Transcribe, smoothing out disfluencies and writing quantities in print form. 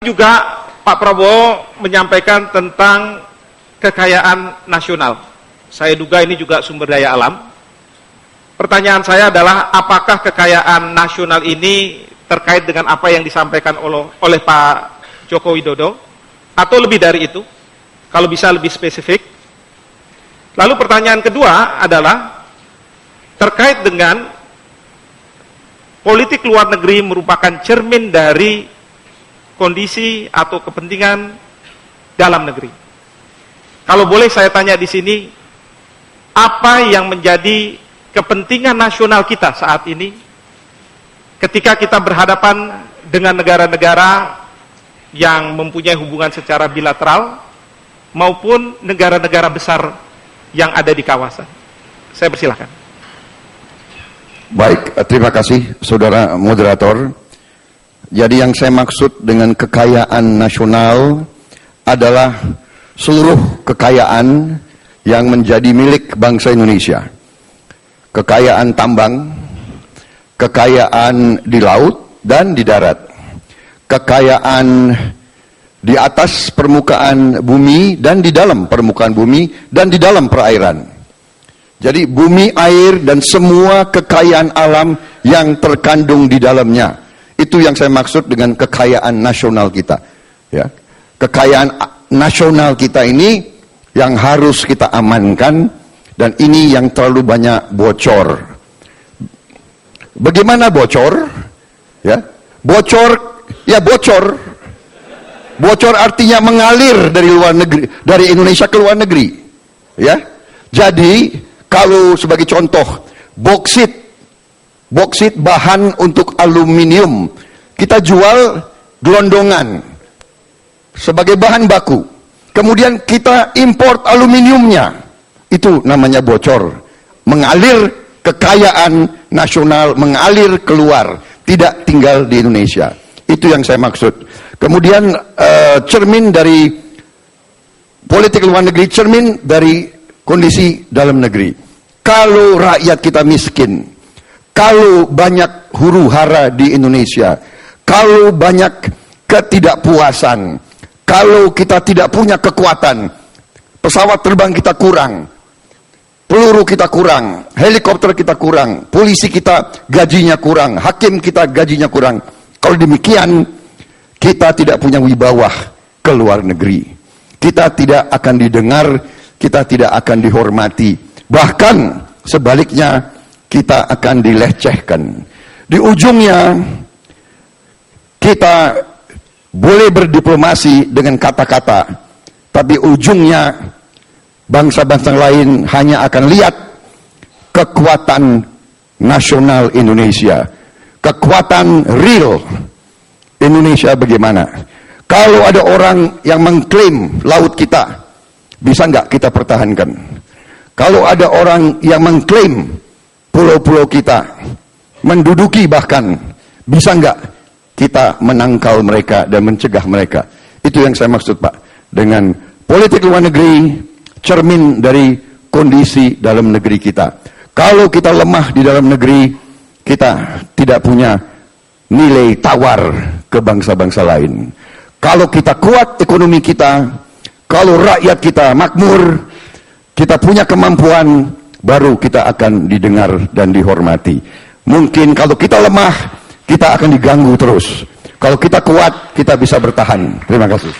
Juga Pak Prabowo menyampaikan tentang kekayaan nasional. Saya duga ini juga sumber daya alam. Pertanyaan saya adalah, apakah kekayaan nasional ini terkait dengan apa yang disampaikan oleh Pak Joko Widodo, atau lebih dari itu? Kalau bisa lebih spesifik. Lalu pertanyaan kedua adalah terkait dengan politik luar negeri merupakan cermin dari kondisi atau kepentingan dalam negeri. Kalau boleh saya tanya di sini, apa yang menjadi kepentingan nasional kita saat ini ketika kita berhadapan dengan negara-negara yang mempunyai hubungan secara bilateral maupun negara-negara besar yang ada di kawasan? Saya persilahkan. Baik, terima kasih saudara moderator. Jadi yang saya maksud dengan kekayaan nasional adalah seluruh kekayaan yang menjadi milik bangsa Indonesia. Kekayaan tambang, kekayaan di laut dan di darat, kekayaan di atas permukaan bumi dan di dalam permukaan bumi dan di dalam perairan. Jadi bumi, air, dan semua kekayaan alam yang terkandung di dalamnya. Itu yang saya maksud dengan kekayaan nasional kita. Ya. Kekayaan nasional kita ini yang harus kita amankan, dan ini yang terlalu banyak bocor. Bagaimana bocor? Ya. Bocor, ya bocor. Bocor artinya mengalir dari luar negeri, dari Indonesia ke luar negeri. Ya. Jadi kalau sebagai contoh, boksit bahan untuk aluminium kita jual gelondongan sebagai bahan baku, kemudian kita import aluminiumnya, itu namanya bocor, mengalir kekayaan nasional, mengalir keluar, tidak tinggal di Indonesia. Itu yang saya maksud. Kemudian cermin dari politik luar negeri, cermin dari kondisi dalam negeri. Kalau rakyat kita miskin, kalau banyak huru-hara di Indonesia, kalau banyak ketidakpuasan, kalau kita tidak punya kekuatan, pesawat terbang kita kurang, peluru kita kurang, helikopter kita kurang, polisi kita gajinya kurang, hakim kita gajinya kurang. Kalau demikian, kita tidak punya wibawah ke luar negeri. Kita tidak akan didengar, kita tidak akan dihormati. Bahkan sebaliknya, kita akan dilecehkan. Di ujungnya, kita boleh berdiplomasi dengan kata-kata, tapi ujungnya bangsa-bangsa lain hanya akan lihat kekuatan nasional Indonesia, kekuatan real Indonesia bagaimana. Kalau ada orang yang mengklaim laut kita, bisa nggak kita pertahankan? Kalau ada orang yang mengklaim pulau-pulau kita, menduduki bahkan, bisa nggak kita menangkal mereka dan mencegah mereka? Itu yang saya maksud, Pak, dengan politik luar negeri, cermin dari kondisi dalam negeri kita. Kalau kita lemah di dalam negeri, kita tidak punya nilai tawar ke bangsa-bangsa lain. Kalau kita kuat ekonomi kita, kalau rakyat kita makmur, kita punya kemampuan, baru kita akan didengar dan dihormati. Mungkin kalau kita lemah, kita akan diganggu terus. Kalau kita kuat, kita bisa bertahan. Terima kasih.